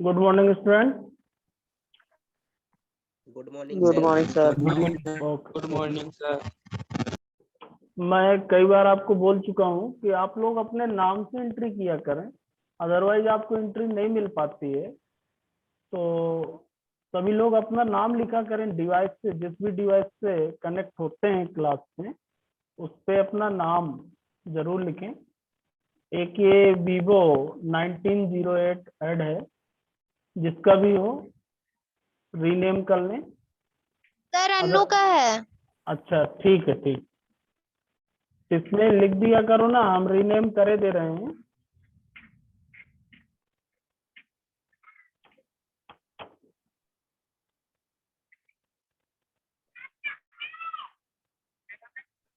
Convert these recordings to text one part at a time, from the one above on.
Good morning student. Good morning good sir. Morning sir. Good morning sir. मैं कई बार आपको बोल चुका हूं कि आप लोग अपने नाम से एंट्री किया करें, अदरवाइज आपको एंट्री नहीं मिल पाती है। तो सभी लोग अपना नाम लिखा करें डिवाइस से, जिस भी डिवाइस से कनेक्ट होते हैं क्लास में उस पे अपना नाम जरूर लिखें। एक ये वीवो 1908 ऐड है, जिसका भी हो रीनेम कर लें। सर अन्नू का है। अच्छा ठीक है, ठीक, इसमें लिख दिया करो ना, हम रीनेम करे दे रहे हैं।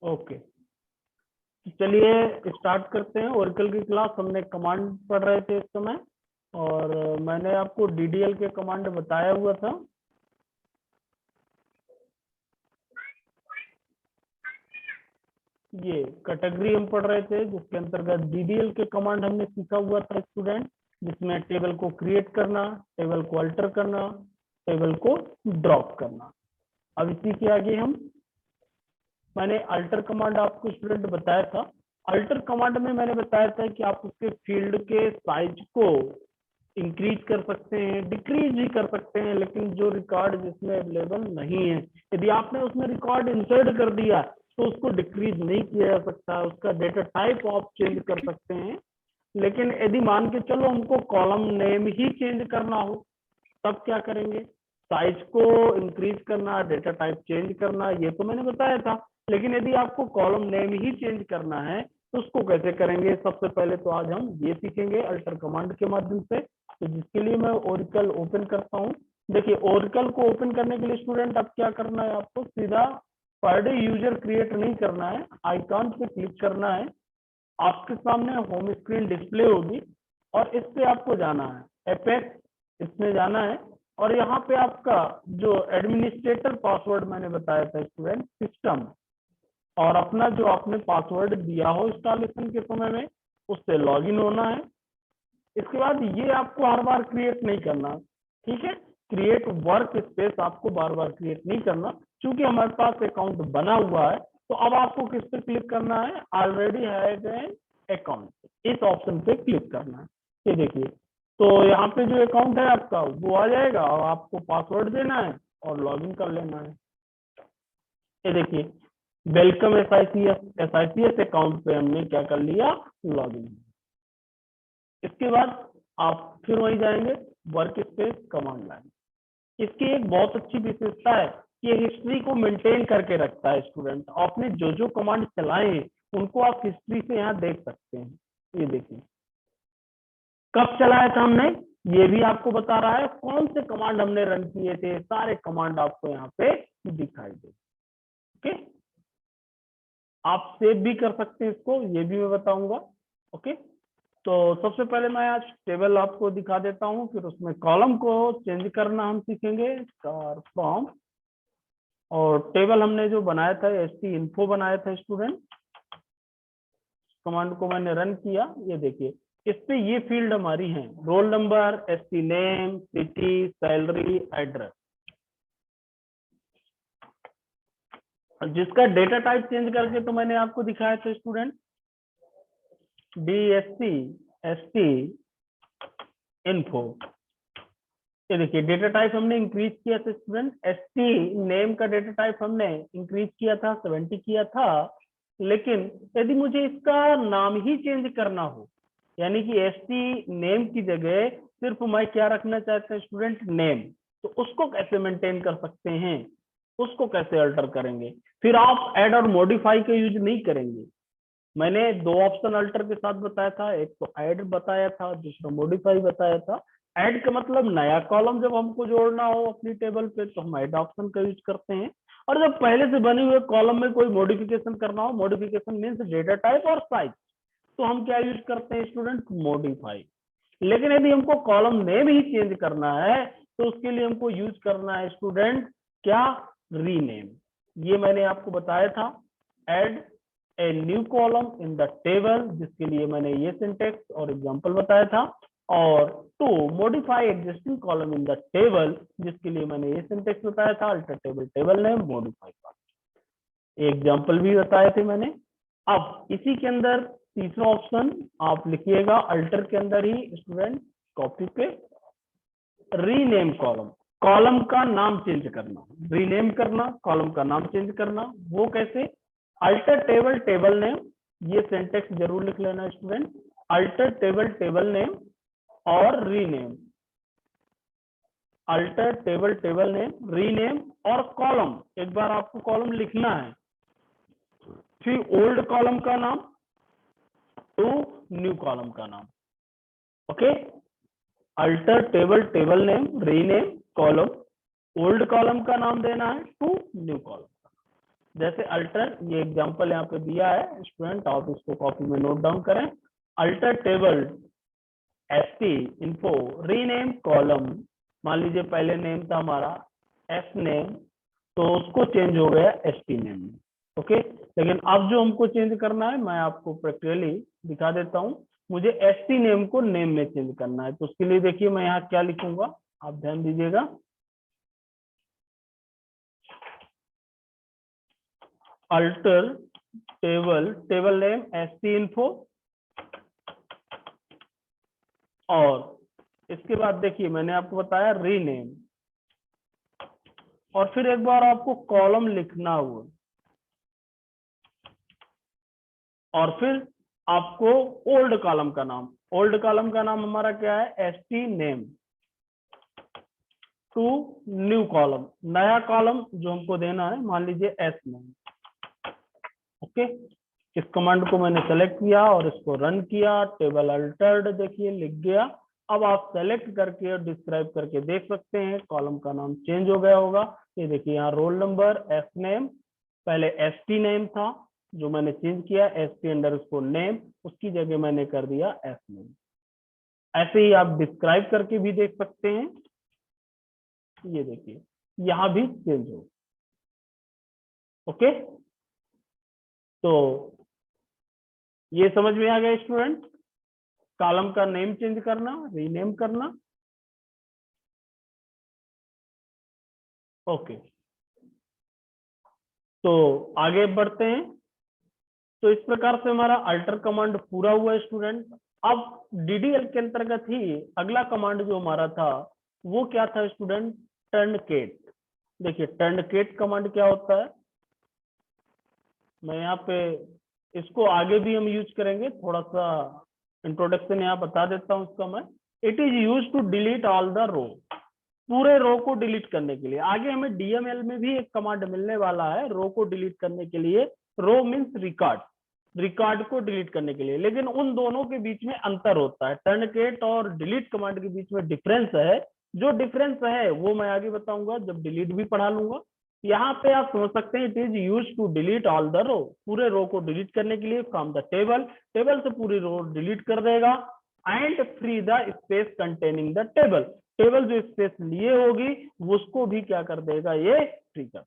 ओके, चलिए स्टार्ट करते हैं। ओरेकल की क्लास हमने कमांड पढ़ रहे थे इस समय, और मैंने आपको डीडीएल के कमांड बताया हुआ था। ये कैटेगरी हम पढ़ रहे थे, जिसके अंतर्गत डीडीएल के कमांड हमने सीखा हुआ था स्टूडेंट, जिसमें टेबल को क्रिएट करना, टेबल को अल्टर करना, टेबल को ड्रॉप करना। अब इसी के आगे मैंने अल्टर कमांड आपको स्टूडेंट बताया था। अल्टर कमांड में मैंने बताया था कि आप उसके फील्ड के साइज को इंक्रीज कर सकते हैं, डिक्रीज भी कर सकते हैं, लेकिन जो रिकॉर्ड जिसमें अवेलेबल नहीं है, यदि आपने उसमें रिकॉर्ड इंसर्ट कर दिया तो उसको डिक्रीज नहीं किया जा सकता। उसका डेटा टाइप आप चेंज कर सकते हैं, लेकिन यदि मान के चलो हमको कॉलम नेम ही चेंज करना हो, तब क्या करेंगे? साइज को इंक्रीज करना, डेटा टाइप चेंज करना, ये तो मैंने बताया था। लेकिन यदि आपको कॉलम नेम ही चेंज करना है तो उसको कैसे करेंगे? सबसे पहले तो आज हम ये सीखेंगे अल्टर कमांड के माध्यम से। तो जिसके लिए मैं ओरेकल ओपन करता हूँ। देखिए, ओरेकल को ओपन करने के लिए स्टूडेंट अब क्या करना है, आपको सीधा पर डे यूजर क्रिएट नहीं करना है, आइकॉन पे क्लिक करना है। आपके सामने होम स्क्रीन डिस्प्ले होगी और इस पे आपको जाना है, एपेक्स इसमें जाना है, और यहाँ पे आपका जो एडमिनिस्ट्रेटर पासवर्ड मैंने बताया था स्टूडेंट, सिस्टम, और अपना जो आपने पासवर्ड दिया हो इंस्टॉलेशन के समय में, उससे लॉगिन होना है। इसके बाद ये आपको हर बार क्रिएट नहीं करना, ठीक है? क्रिएट वर्क स्पेस आपको बार बार क्रिएट नहीं करना, क्योंकि हमारे पास अकाउंट बना हुआ है। तो अब आपको किस पे क्लिक करना है, ऑलरेडी हैव एन अकाउंट, इस ऑप्शन पे क्लिक करना है। ये देखिए, तो यहाँ पे जो अकाउंट है आपका वो आ जाएगा और आपको पासवर्ड देना है और लॉगिन कर लेना है। ये देखिए, वेलकम SICS अकाउंट पे हमने क्या कर लिया, लॉगिन। इसके बाद आप फिर वहीं जाएंगे, वर्क स्पेस कमांड लाइन। इसकी एक बहुत अच्छी विशेषता है, ये हिस्ट्री को मेंटेन करके रखता है स्टूडेंट। आपने जो जो कमांड चलाए हैं उनको आप हिस्ट्री से यहाँ देख सकते हैं। ये देखिए, कब चलाया था हमने, ये भी आपको बता रहा है, कौन से कमांड हमने रन किए थे, सारे कमांड आपको यहाँ पे दिखाई दे। ओके, आप सेव भी कर सकते हैं इसको, ये भी मैं बताऊंगा। ओके, तो सबसे पहले मैं आज टेबल आपको दिखा देता हूँ, फिर उसमें कॉलम को चेंज करना हम सीखेंगे, स्टार फ्रॉम। और टेबल हमने जो बनाया था ST info बनाया था स्टूडेंट, कमांड को मैंने रन किया। ये देखिए, इस पे ये फील्ड हमारी हैं, roll number, ST name, city, salary, address. जिसका डेटा टाइप चेंज करके तो मैंने आपको दिखाया था स्टूडेंट, DST ST info। ये देखिए, डेटा टाइप हमने इंक्रीज किया था स्टूडेंट, ST नेम का डेटा टाइप हमने इंक्रीज किया था, 70 किया था। लेकिन यदि मुझे इसका नाम ही चेंज करना हो, यानी कि ST नेम की जगह सिर्फ मैं क्या रखना चाहते हैं स्टूडेंट, नेम, तो उसको कैसे मेंटेन कर सकते हैं, उसको कैसे अल्टर करेंगे। फिर आप ऐड और मॉडिफाई का यूज नहीं करेंगे। मैंने दो ऑप्शन अल्टर के साथ बताया था, एक तो ऐड बताया था, दूसरा मॉडिफाई बताया था। ऐड का मतलब नया कॉलम जब हमको जोड़ना हो अपनी टेबल पे तो हम ऐड ऑप्शन का यूज करते हैं। और जब पहले से बने हुए कॉलम में कोई मॉडिफिकेशन करना हो, मॉडिफिकेशन मीन्स डेटा टाइप और साइज, तो हम क्या यूज करते हैं स्टूडेंट, मॉडिफाई। लेकिन यदि हमको कॉलम नेम ही चेंज करना है तो उसके लिए हमको यूज करना है स्टूडेंट क्या, रीनेम। ये मैंने आपको बताया था, add a new column in the table, जिसके लिए मैंने ये सिंटेक्स और एग्जांपल बताया था। और to modify existing column in the table, जिसके लिए मैंने ये सिंटेक्स बताया था, alter table table name modify का एग्जांपल भी बताए थे मैंने। अब इसी के अंदर तीसरा ऑप्शन आप लिखिएगा, अल्टर के अंदर ही स्टूडेंट, कॉपी पे, रीनेम कॉलम, कॉलम का नाम चेंज करना, रीनेम करना, कॉलम का नाम चेंज करना। वो कैसे, अल्टर टेबल टेबल नेम, ये सिंटेक्स जरूर लिख लेना student, alter table table name or rename, alter table table name, rename or column. एक बार आपको कॉलम लिखना है, फिर ओल्ड कॉलम का नाम टू न्यू कॉलम का नाम। Okay, alter table table name, rename, column, old column का नाम देना है टू न्यू कॉलम। जैसे अल्टर, ये एग्जांपल यहाँ पे दिया है स्टूडेंट, आप इसको कॉपी में नोट डाउन करें। Alter table ST info rename column, मान लीजिए पहले नेम था हमारा S नेम, तो उसको चेंज हो गया ST नेम में। ओके, लेकिन अब जो हमको चेंज करना है मैं आपको प्रैक्टिकली दिखा देता हूँ। मुझे ST नेम को नेम में चेंज करना है, तो उसके लिए देखिए मैं यहाँ क्या लिखूंगा, आप ध्यान दीजिएगा। Alter table table name ST info, और इसके बाद देखिए मैंने आपको बताया रीनेम, और फिर एक बार आपको कॉलम लिखना हुआ, और फिर आपको ओल्ड कॉलम का नाम, ओल्ड कॉलम का नाम हमारा क्या है, ST name to new column, नया कॉलम जो हमको देना है मान लीजिए S नेम। ओके, इस कमांड को मैंने सेलेक्ट किया और इसको रन किया, टेबल अल्टर्ड देखिए लिख गया। अब आप सेलेक्ट करके और डिस्क्राइब करके देख सकते हैं कॉलम का नाम चेंज हो गया होगा। ये देखिए यहाँ रोल नंबर, S नेम, पहले ST नेम था जो मैंने चेंज किया, ST अंडरस्कोर नेम, उसकी जगह मैंने कर दिया S नेम। ऐसे ही आप डिस्क्राइब करके भी देख सकते हैं। ये देखिए यहाँ भी चेंज हो। ओके, तो ये समझ में आ गया स्टूडेंट, कॉलम का नेम चेंज करना, रीनेम करना। ओके, तो आगे बढ़ते हैं। तो इस प्रकार से हमारा अल्टर कमांड पूरा हुआ स्टूडेंट। अब डीडीएल के अंतर्गत ही अगला कमांड जो हमारा था वो क्या था स्टूडेंट? टर्नकेट। देखिए टर्नकेट कमांड क्या होता है, मैं यहाँ पे इसको आगे भी हम यूज करेंगे, थोड़ा सा इंट्रोडक्शन यहाँ बता देता हूँ इसका मैं। It is use to delete all the row, पूरे रो को डिलीट करने के लिए। आगे हमें डीएमएल में भी एक कमांड मिलने वाला है रो को डिलीट करने के लिए। रो मीन्स रिकॉर्ड, रिकॉर्ड को डिलीट करने के लिए। लेकिन उन दोनों के बीच में अंतर होता है, टर्नकेट और डिलीट कमांड के बीच में डिफरेंस है। जो डिफरेंस है वो मैं आगे बताऊंगा जब डिलीट भी पढ़ा लूंगा। यहाँ पे आप समझ सकते हैं it is use to delete all the row, पूरे रो को डिलीट करने के लिए फ्रॉम द टेबल, टेबल से पूरी रो डिलीट कर देगा। And free the space containing the table, table जो स्पेस लिए होगी उसको भी क्या कर देगा, ये फ्री कर।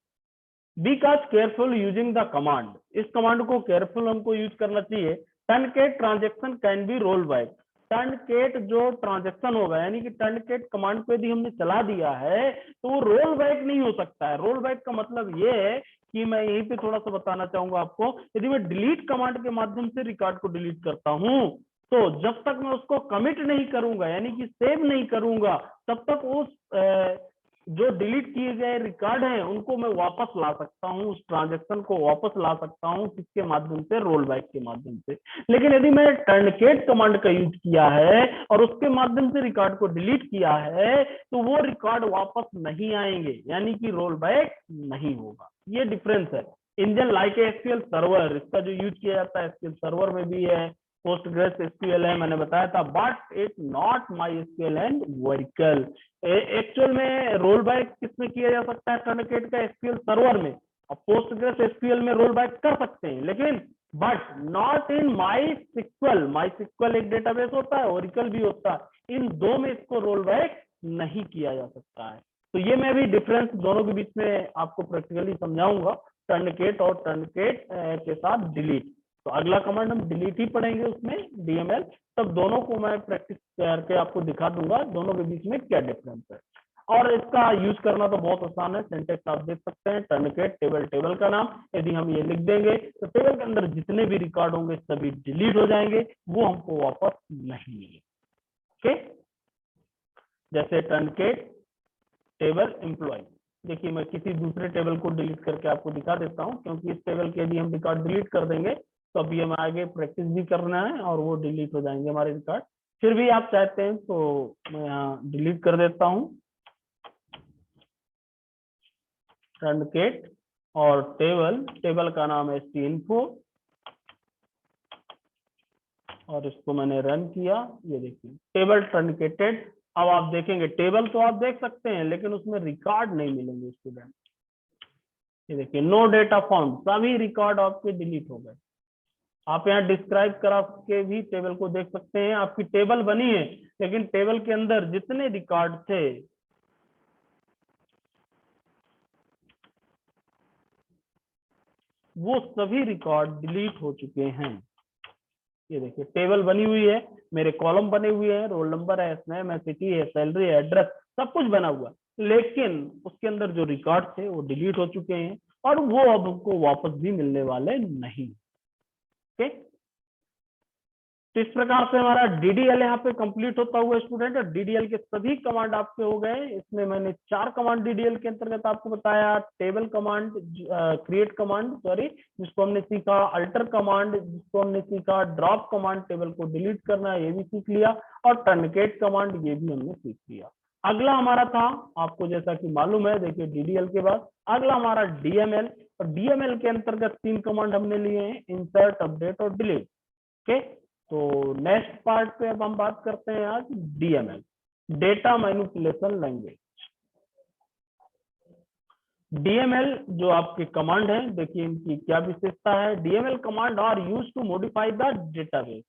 Because careful using the command, इस कमांड को केयरफुल हमको यूज करना चाहिए। Truncate transaction can be roll back, truncate जो ट्रांजेक्शन होगा यानी कि टर्नकेट कमांड को यदि हमने चला दिया है तो वो रोल बैक नहीं हो सकता है। रोल बैक का मतलब ये है कि मैं यहीं पे थोड़ा सा बताना चाहूंगा आपको, यदि मैं डिलीट कमांड के माध्यम से रिकॉर्ड को डिलीट करता हूं तो जब तक मैं उसको कमिट नहीं करूंगा यानी कि सेव नहीं करूंगा तब तक उस जो डिलीट किए गए रिकॉर्ड हैं उनको मैं वापस ला सकता हूं, उस ट्रांजेक्शन को वापस ला सकता हूं, किसके माध्यम से, रोल बैक के माध्यम से। लेकिन यदि मैं टर्नकेट कमांड का यूज किया है और उसके माध्यम से रिकॉर्ड को डिलीट किया है तो वो रिकॉर्ड वापस नहीं आएंगे यानी कि रोल बैक नहीं होगा। ये डिफरेंस है। इंजन लाइक एसक्यूएल सर्वर, इसका जो यूज किया जाता है एसक्यूएल सर्वर में भी है, पोस्टग्रेस एसक्यूएल है, मैंने बताया था, but it not my SQL and Oracle. Actual में रोल बैक किसमें किया जा सकता है? टर्नकेट का एसक्यूएल सर्वर में, और पोस्टग्रेस एसक्यूएल में रोल बैक कर सकते हैं, लेकिन but not in MySQL. MySQL एक डेटाबेस होता है, ओरिकल भी होता है, इन दो में इसको रोल बैक नहीं किया जा सकता है। तो ये मैं भी डिफरेंस दोनों के बीच में आपको प्रैक्टिकली समझाऊंगा, टर्नकेट और टर्नकेट के साथ डिलीट। तो अगला कमांड हम डिलीट ही पढ़ेंगे उसमें डीएमएल, तब दोनों को मैं प्रैक्टिस करके आपको दिखा दूंगा दोनों के बीच में क्या डिफरेंस है। और इसका यूज करना तो बहुत आसान है, सिंटेक्स आप देख सकते हैं, टर्नकेट टेबल, टेबल का नाम यदि हम ये लिख देंगे तो टेबल के अंदर जितने भी रिकॉर्ड होंगे सभी डिलीट हो जाएंगे, वो हमको वापस नहीं मिलेंगे। ओके, जैसे टर्नकेट टेबल एम्प्लॉय, देखिए मैं किसी दूसरे टेबल को डिलीट करके आपको दिखा देता हूं, क्योंकि इस टेबल के यदि हम रिकॉर्ड डिलीट कर देंगे तो अभी हमें आगे प्रैक्टिस भी करना है और वो डिलीट हो जाएंगे हमारे रिकॉर्ड। फिर भी आप चाहते हैं तो मैं यहाँ डिलीट कर देता हूँ टर्नकेट और टेबल, टेबल का नाम है टी-इन्फो, और इसको मैंने रन किया। ये देखिए टेबल टर्नकेटेड। अब आप देखेंगे टेबल तो आप देख सकते हैं लेकिन उसमें रिकॉर्ड नहीं मिलेंगे स्टूडेंट। ये देखिए नो डेटा फाउंड, सभी रिकॉर्ड आपके डिलीट हो गए। आप यहाँ डिस्क्राइब करा के भी टेबल को देख सकते हैं, आपकी टेबल बनी है लेकिन टेबल के अंदर जितने रिकॉर्ड थे वो सभी रिकॉर्ड डिलीट हो चुके हैं। ये देखिए टेबल बनी हुई है, मेरे कॉलम बने हुए हैं, रोल नंबर है, नेम है, सिटी है, सैलरी है, एड्रेस, सब कुछ बना हुआ है, लेकिन उसके अंदर जो रिकॉर्ड थे वो डिलीट हो चुके हैं और वो अब हमको वापस भी मिलने वाले नहीं। ओके, तो इस प्रकार से हमारा डीडीएल यहाँ पे कंप्लीट होता हुआ स्टूडेंट, और डीडीएल के सभी कमांड आपके हो गए। इसमें मैंने 4 कमांड डीडीएल के अंतर्गत आपको बताया, table command, create command sorry जिसको हमने सीखा, अल्टर कमांड जिसको हमने सीखा, ड्रॉप कमांड टेबल को डिलीट करना ये भी सीख लिया, और टर्नकेट कमांड ये भी हमने सीख लिया। अगला हमारा था, आपको जैसा कि मालूम है, देखिए डीडीएल के बाद अगला हमारा डीएमएल, और डीएमएल के अंतर्गत 3 कमांड हमने लिए हैं, इंसर्ट, अपडेट और डिलीट। ओके, तो नेक्स्ट पार्ट पे अब हम बात करते हैं आज DML, data manipulation language. DML जो आपके कमांड है, देखिए इनकी क्या विशेषता है। DML command are use to modify the database.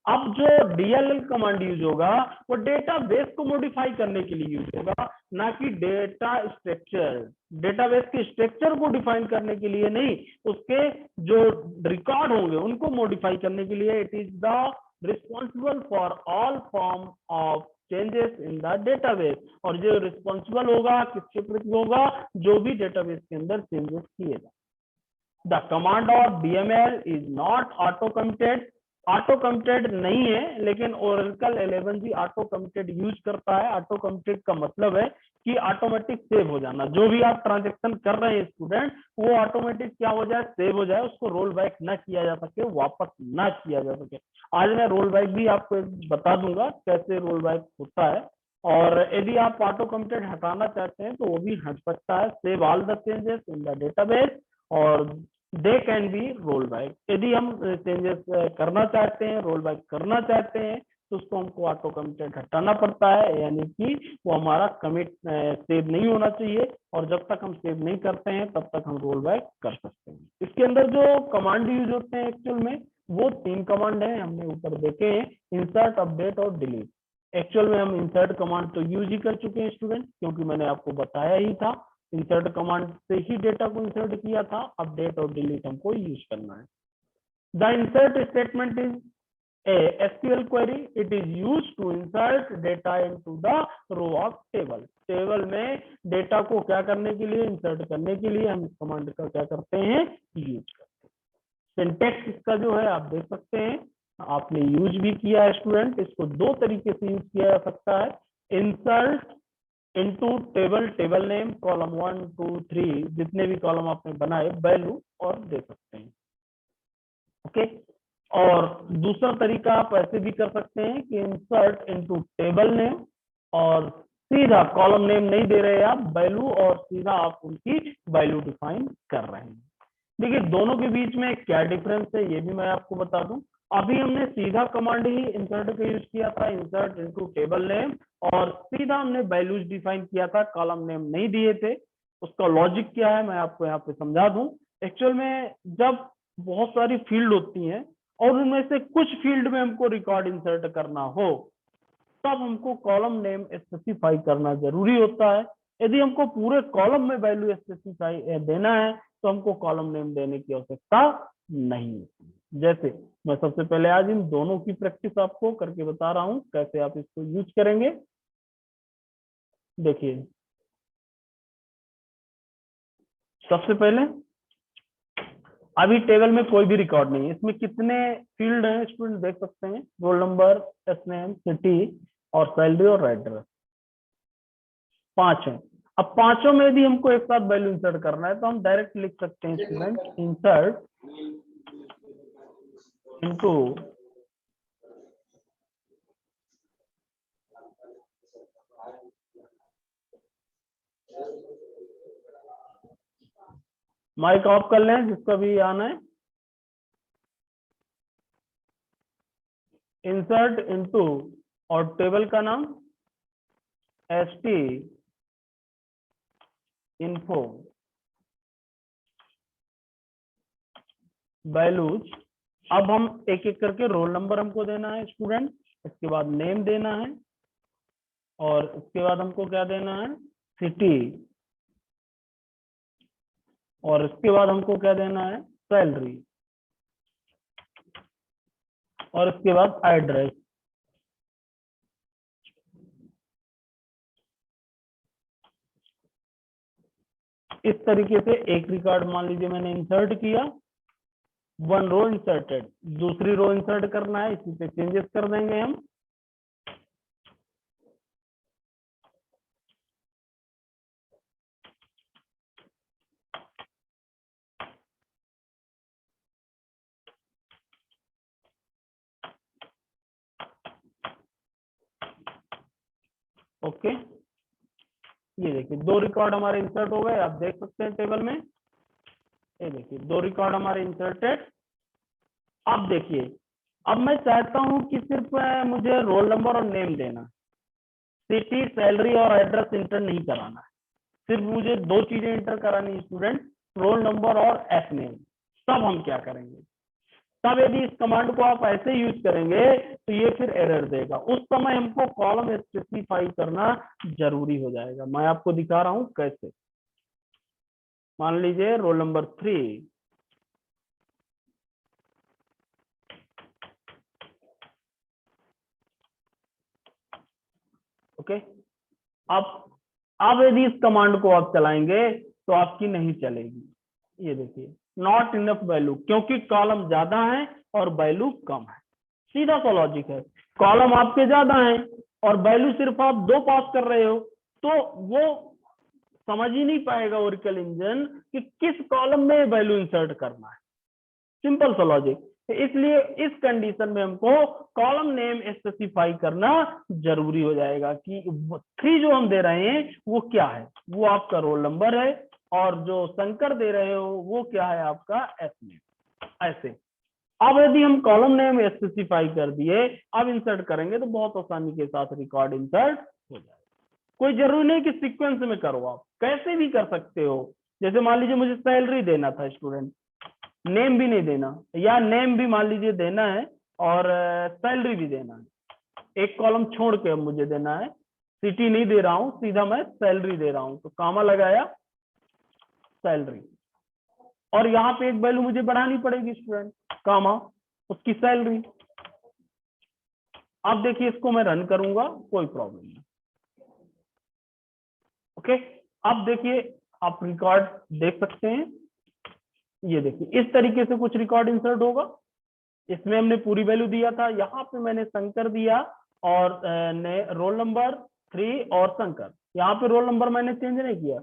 अब जो डीएमएल कमांड यूज होगा वो डेटाबेस को मॉडिफाई करने के लिए यूज होगा, ना कि डेटा स्ट्रक्चर, डेटाबेस के स्ट्रक्चर को डिफाइन करने के लिए नहीं, उसके जो रिकॉर्ड होंगे उनको मॉडिफाई करने के लिए। It is the responsible for all form of changes in the database, और जो रिस्पॉन्सिबल होगा किसके प्रति होगा, जो भी डेटाबेस के अंदर चेंजेस किए जाए। The command of DML is not auto committed, auto committed नहीं है, लेकिन Oracle 11g auto committed use करता है। ऑटो कमिटेड का मतलब है कि ऑटोमेटिक सेव हो जाना, जो भी आप ट्रांजेक्शन कर रहे हैं स्टूडेंट, वो ऑटोमेटिक क्या हो जाए, सेव हो जाए, उसको रोल बैक ना किया जा सके, वापस ना किया जा सके। आज मैं रोल बैक भी आपको बता दूंगा कैसे रोल बैक होता है, और यदि आप ऑटो कमिटेड हटाना चाहते हैं तो वो भी हट सकता है। Save all the changes in the database or they can be roll back. यदि हम चेंजेस करना चाहते हैं, रोल बैक करना चाहते हैं, तो उसको हमको ऑटो कमिटेड हटाना पड़ता है, यानी कि वो हमारा कमिट सेव नहीं होना चाहिए, और जब तक हम सेव नहीं करते हैं तब तक हम रोल बैक कर सकते हैं। इसके अंदर जो कमांड यूज होते हैं एक्चुअल में, वो 3 कमांड है, हमने ऊपर देखे हैं, इंसर्ट, अपडेट और डिलीट। एक्चुअल में हम इंसर्ट कमांड तो यूज ही कर चुके हैं स्टूडेंट, क्योंकि मैंने आपको बताया ही था, इंसर्ट कमांड से ही डेटा को इंसर्ट किया था। अपडेट और डिलीट हमको यूज करना है। The insert statement is a SQL query. It is used to insert data into the row of table. Table में डेटा को क्या करने के लिए, इंसर्ट करने के लिए हम इस कमांड का क्या करते हैं, यूज करते हैं। सिंटैक्स इसका जो है आप देख सकते हैं, आपने यूज भी किया है स्टूडेंट। इसको 2 तरीके से यूज किया जा सकता है, insert into table, table name, column 1 2 3 जितने भी कॉलम आपने बनाए वैल्यू और दे सकते हैं। ओके, और दूसरा तरीका आप ऐसे भी कर सकते हैं कि इंसर्ट इनटू टेबल नेम और सीधा कॉलम नेम नहीं दे रहे आप, वैल्यू, और सीधा आप उनकी वैल्यू डिफाइन कर रहे हैं। देखिए दोनों के बीच में क्या डिफरेंस है ये भी मैं आपको बता दूं। अभी हमने सीधा कमांड ही इंसर्ट का यूज किया था, इंसर्ट इनटू टेबल नेम, और सीधा हमने वैल्यूज डिफाइन किया था, कॉलम नेम नहीं दिए थे। उसका लॉजिक क्या है मैं आपको यहाँ पे समझा दूं। एक्चुअल में जब बहुत सारी फील्ड होती हैं और उनमें से कुछ फील्ड में हमको रिकॉर्ड इंसर्ट करना हो, तब हमको कॉलम नेम स्पेसिफाई करना जरूरी होता है। यदि हमको पूरे कॉलम में वैल्यू स्पेसिफाई देना है तो हमको कॉलम नेम देने की आवश्यकता नहीं होती। जैसे मैं सबसे पहले आज इन दोनों की प्रैक्टिस आपको करके बता रहा हूं कैसे आप इसको यूज करेंगे। देखिए सबसे पहले अभी टेबल में कोई भी रिकॉर्ड नहीं है, इसमें कितने फील्ड हैं स्टूडेंट देख सकते हैं, रोल नंबर, एसनेम, सिटी और सैलरी और एड्रेस, 5 है। अब पांचों में भी हमको एक साथ वैल्यू इंसर्ट करना है तो हम डायरेक्ट लिख सकते हैं student insert into mic off कर लें जिसका भी आना है, इंसर्ट इनटू और टेबल का नाम एसटी इन्फो वैल्यूज। अब हम एक एक करके रोल नंबर हमको देना है स्टूडेंट, इसके बाद नेम देना है, और इसके बाद हमको क्या देना है, सिटी, और इसके बाद हमको क्या देना है, सैलरी, और इसके बाद एड्रेस। इस तरीके से एक रिकॉर्ड मान लीजिए मैंने इंसर्ट किया, 1 रो इंसर्टेड, दूसरी रो इंसर्ट करना है, इसी पे चेंजेस कर देंगे हम। ओके, ये देखिए 2 रिकॉर्ड हमारे इंसर्ट हो गए, आप देख सकते हैं टेबल में, ये देखिए 2 रिकॉर्ड हमारे इंसर्टेड। अब देखिए, अब मैं चाहता हूं कि सिर्फ मुझे रोल नंबर और नेम देना, सिटी, सैलरी और एड्रेस इंटर नहीं कराना है, सिर्फ मुझे 2 चीजें इंटर करानी है स्टूडेंट, रोल नंबर और एस नेम। तब हम क्या करेंगे, तब यदि इस कमांड को आप ऐसे यूज करेंगे तो ये फिर एरर देगा, उस समय हमको कॉलम स्पेसिफाई करना जरूरी हो जाएगा। मैं आपको दिखा रहा हूं कैसे। मान लीजिए रोल नंबर 3, ओके, अब यदि इस कमांड को आप चलाएंगे तो आपकी नहीं चलेगी। ये देखिए नॉट इनफ वैल्यू, क्योंकि कॉलम ज्यादा है और वैल्यू कम है। सीधा सा लॉजिक है, कॉलम आपके ज्यादा है और वैल्यू सिर्फ आप 2 पास कर रहे हो, तो वो समझ ही नहीं पाएगा ओरेकल इंजन कि किस कॉलम में वैल्यू इंसर्ट करना है। सिंपल सा लॉजिक। इसलिए इस कंडीशन में हमको कॉलम नेम स्पेसिफाई करना जरूरी हो जाएगा कि 3 जो हम दे रहे हैं वो क्या है, वो आपका रोल नंबर है, और जो शंकर दे रहे हो वो क्या है, आपका एस नेम। ऐसे अब यदि हम कॉलम नेम स्पेसिफाई कर दिए, अब इंसर्ट करेंगे तो बहुत आसानी के साथ रिकॉर्ड इंसर्ट हो जाएगा। कोई जरूरी नहीं कि सीक्वेंस में करो, आप कैसे भी कर सकते हो। जैसे मान लीजिए मुझे सैलरी देना था स्टूडेंट, नेम भी नहीं देना, या नेम भी मान लीजिए देना है और सैलरी भी देना है, एक कॉलम छोड़ के अब मुझे देना है, सिटी नहीं दे रहा हूं, सीधा मैं सैलरी दे रहा हूं, तो कामा लगाया सैलरी, और यहाँ पे एक वैल्यू मुझे बढ़ानी पड़ेगी स्टूडेंट, कामा उसकी सैलरी। अब देखिए इसको मैं रन करूंगा, कोई प्रॉब्लम नहीं। ओके, अब देखिए आप रिकॉर्ड देख सकते हैं, ये देखिए इस तरीके से कुछ रिकॉर्ड इंसर्ट होगा। इसमें हमने पूरी वैल्यू दिया था, यहाँ पे मैंने शंकर दिया और रोल नंबर 3 और शंकर, यहाँ पे रोल नंबर मैंने चेंज नहीं किया,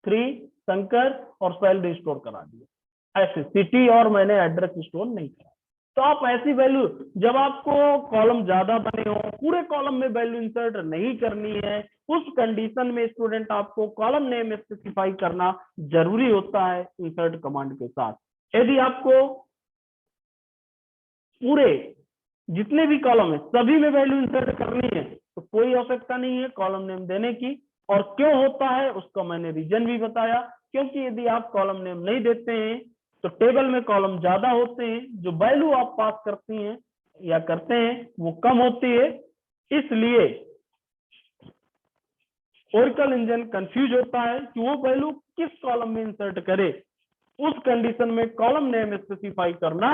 3 शंकर और सैलरी स्टोर करा दिया, ऐसे सिटी और मैंने एड्रेस स्टोर नहीं करा। तो आप ऐसी वैल्यू, जब आपको कॉलम ज्यादा बने हो, पूरे कॉलम में वैल्यू इंसर्ट नहीं करनी है, उस कंडीशन में स्टूडेंट आपको कॉलम नेम स्पेसिफाई करना जरूरी होता है इंसर्ट कमांड के साथ। यदि आपको पूरे जितने भी कॉलम है सभी में वैल्यू इंसर्ट करनी है तो कोई आवश्यकता नहीं है कॉलम नेम देने की। और क्यों होता है उसका मैंने रीजन भी बताया, क्योंकि यदि आप कॉलम नेम नहीं देते हैं तो टेबल में कॉलम ज्यादा होते हैं, जो वैल्यू आप पास करती हैं या करते हैं वो कम होती है, इसलिए ओरेकल इंजन कंफ्यूज होता है कि वो वैल्यू किस कॉलम में इंसर्ट करे। उस कंडीशन में कॉलम नेम स्पेसिफाई करना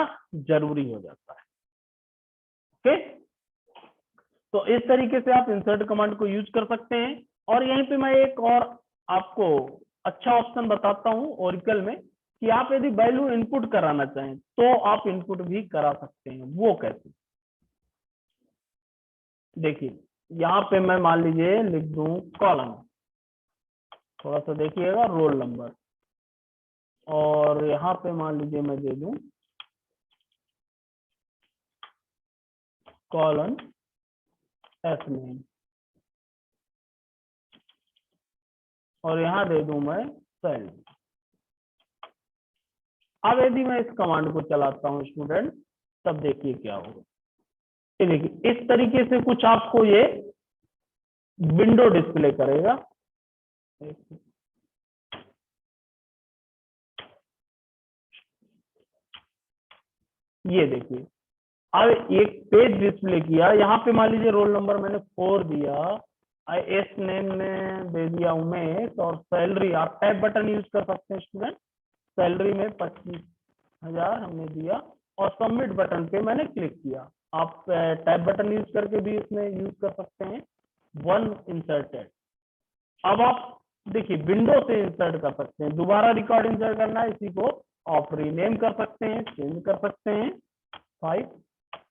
जरूरी हो जाता है। ओके, तो इस तरीके से आप इंसर्ट कमांड को यूज कर सकते हैं। और यहीं पे मैं एक और आपको अच्छा ऑप्शन बताता हूं ओरेकल में, कि आप यदि वैल्यू इनपुट कराना चाहें तो आप इनपुट भी करा सकते हैं। वो कैसे, देखिए यहाँ पे मैं मान लीजिए लिख दूं कॉलम, थोड़ा सा देखिएगा, रोल नंबर, और यहाँ पे मान लीजिए मैं दे दूं कॉलम एस नेम, और यहाँ दे दूं मैं सैलरी। अब यदि मैं इस कमांड को चलाता हूं स्टूडेंट, तब देखिए क्या होगा। ये देखिए इस तरीके से कुछ आपको ये विंडो डिस्प्ले करेगा। ये देखिए अब एक पेज डिस्प्ले किया, यहाँ पे मान लीजिए रोल नंबर मैंने 4 दिया, एस नेम में दे दिया उमेश, और सैलरी आप टैब बटन यूज कर सकते हैं स्टूडेंट, सैलरी में 25,000 हमने दिया, और सबमिट बटन पे मैंने क्लिक किया। आप टैब बटन यूज करके भी इसमें यूज कर सकते हैं। 1 इंसर्टेड। अब आप देखिए विंडो से इंसर्ट कर सकते हैं, दोबारा रिकॉर्ड इंसर्ट करना है इसी को आप रीनेम कर सकते हैं, चेंज कर सकते हैं। 5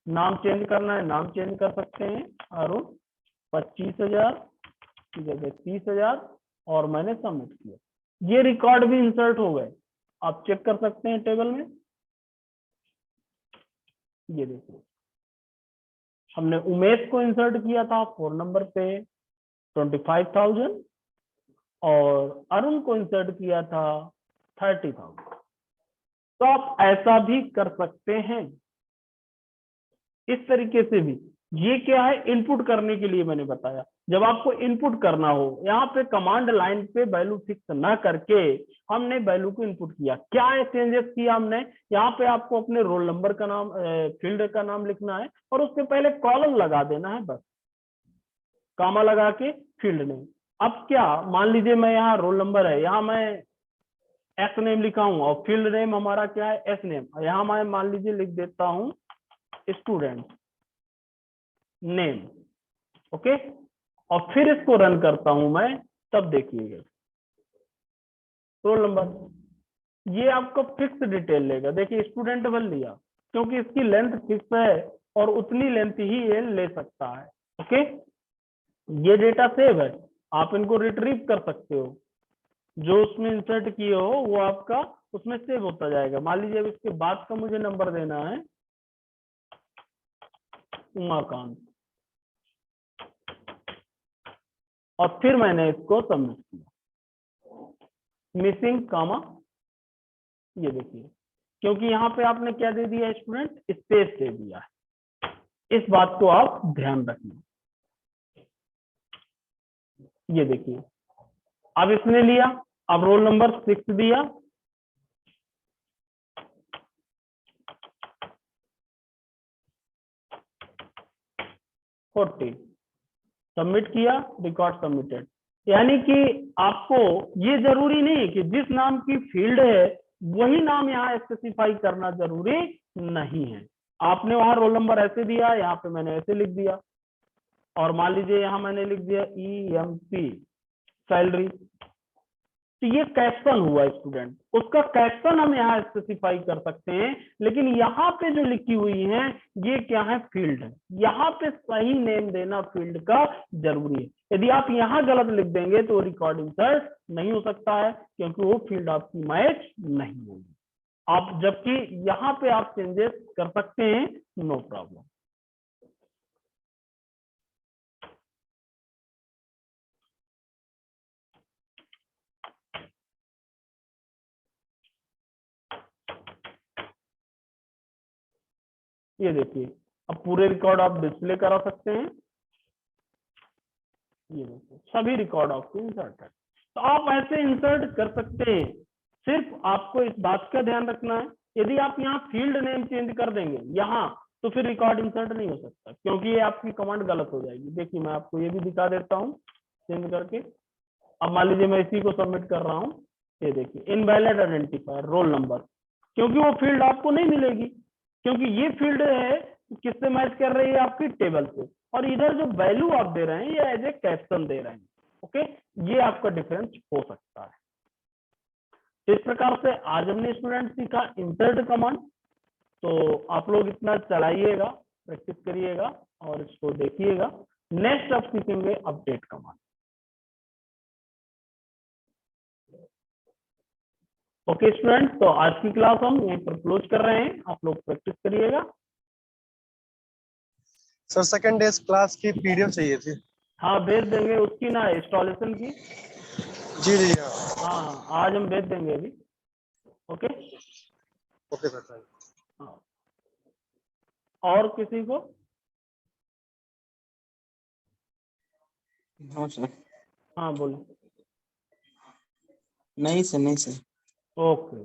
नाम चेंज करना है, नाम चेंज कर सकते हैं, अरुण 25,000 की जगह 30,000, और मैंने सबमिट किया। ये रिकॉर्ड भी इंसर्ट हो गए, आप चेक कर सकते हैं टेबल में। ये देखिए हमने उमेश को इंसर्ट किया था 4 नंबर पे 25,000, और अरुण को इंसर्ट किया था 30,000। तो आप ऐसा भी कर सकते हैं, इस तरीके से भी। ये क्या है, इनपुट करने के लिए मैंने बताया। जब आपको इनपुट करना हो, यहाँ पे कमांड लाइन पे वैल्यू फिक्स ना करके हमने वैल्यू को इनपुट किया, क्या चेंजेस किया हमने, यहाँ पे आपको अपने रोल नंबर का नाम, फील्ड का नाम लिखना है, और उसके पहले कॉलम लगा देना है, बस कामा लगा के फील्ड नेम। अब क्या मान लीजिए मैं यहाँ रोल नंबर है, यहाँ मैं एस नेम लिखा हूं, और फील्ड नेम हमारा क्या है, एस नेम। यहाँ मैं मान लीजिए लिख देता हूं स्टूडेंट नेम, ओके। और फिर इसको रन करता हूं मैं, तब देखिएगा रोल नंबर ये आपको फिक्स डिटेल लेगा। देखिए स्टूडेंट वन लिया क्योंकि इसकी लेंथ फिक्स है और उतनी लेंथ ही ये ले सकता है। ओके, ये डेटा सेव है, आप इनको रिट्रीव कर सकते हो, जो उसमें इंसर्ट किए हो वो आपका उसमें सेव होता जाएगा। मान लीजिए अब इसके बाद का मुझे नंबर देना है उमाकांत, और फिर मैंने इसको सबमिट किया, मिसिंग कामा, ये देखिए क्योंकि यहाँ पे आपने क्या दे दिया स्टूडेंट, स्पेस दे दिया है। इस बात को आप ध्यान रखना। ये देखिए अब इसने लिया, अब रोल नंबर 6 दिया, 40 सबमिट किया, रिकॉर्ड सबमिटेड। यानी कि आपको ये जरूरी नहीं कि जिस नाम की फील्ड है वही नाम यहाँ स्पेसिफाई करना जरूरी नहीं है। आपने वहां रोल नंबर ऐसे दिया, यहाँ पे मैंने ऐसे लिख दिया, और मान लीजिए यहाँ मैंने लिख दिया EMP सैलरी, तो ये कैप्शन हुआ स्टूडेंट, उसका कैप्शन हम यहाँ स्पेसिफाई कर सकते हैं। लेकिन यहाँ पे जो लिखी हुई है ये क्या है, फील्ड है, यहाँ पे सही नेम देना फील्ड का जरूरी है। यदि आप यहाँ गलत लिख देंगे तो रिकॉर्ड इंसर्ट नहीं हो सकता है, क्योंकि वो फील्ड आपकी मैच नहीं होगी। आप जबकि यहाँ पे आप चेंजेस कर सकते हैं, नो प्रॉब्लम। ये देखिए अब पूरे रिकॉर्ड आप डिस्प्ले करा सकते हैं। ये देखिए सभी रिकॉर्ड आपके इंसर्ट है, तो आप ऐसे इंसर्ट कर सकते हैं। सिर्फ आपको इस बात का ध्यान रखना है, यदि आप यहाँ फील्ड नेम चेंज कर देंगे यहाँ, तो फिर रिकॉर्ड इंसर्ट नहीं हो सकता, क्योंकि ये आपकी कमांड गलत हो जाएगी। देखिए मैं आपको ये भी दिखा देता हूँ चेंज करके। अब मान लीजिए मैं इसी को सबमिट कर रहा हूँ, ये देखिए इनवैलिड आइडेंटिफायर रोल नंबर, क्योंकि वो फील्ड आपको नहीं मिलेगी, क्योंकि ये फील्ड है किससे मैच कर रही है, आपकी टेबल से, और इधर जो वैल्यू आप दे रहे हैं ये एज ए कैप्शन दे रहे हैं। ओके, ये आपका डिफरेंस हो सकता है। इस प्रकार से आज हमने स्टूडेंट सीखा इंसर्ट कमांड। तो आप लोग इतना चलाइएगा, प्रैक्टिस करिएगा और इसको देखिएगा। नेक्स्ट आप सीखेंगे अपडेट कमांड। ओके स्टूडेंट, तो आज की क्लास हम यहीं पर क्लोज कर रहे हैं, आप लोग प्रैक्टिस करिएगा। सर सेकंड डे क्लास की पीडीएफ चाहिए थी। हाँ भेज देंगे, उसकी ना इंस्टॉलेशन की। जी जी हाँ आज हम भेज देंगे अभी। Okay okay sir. हाँ, और किसी को? हाँ सर। हाँ बोलो। नहीं सर, नहीं सर। ओके।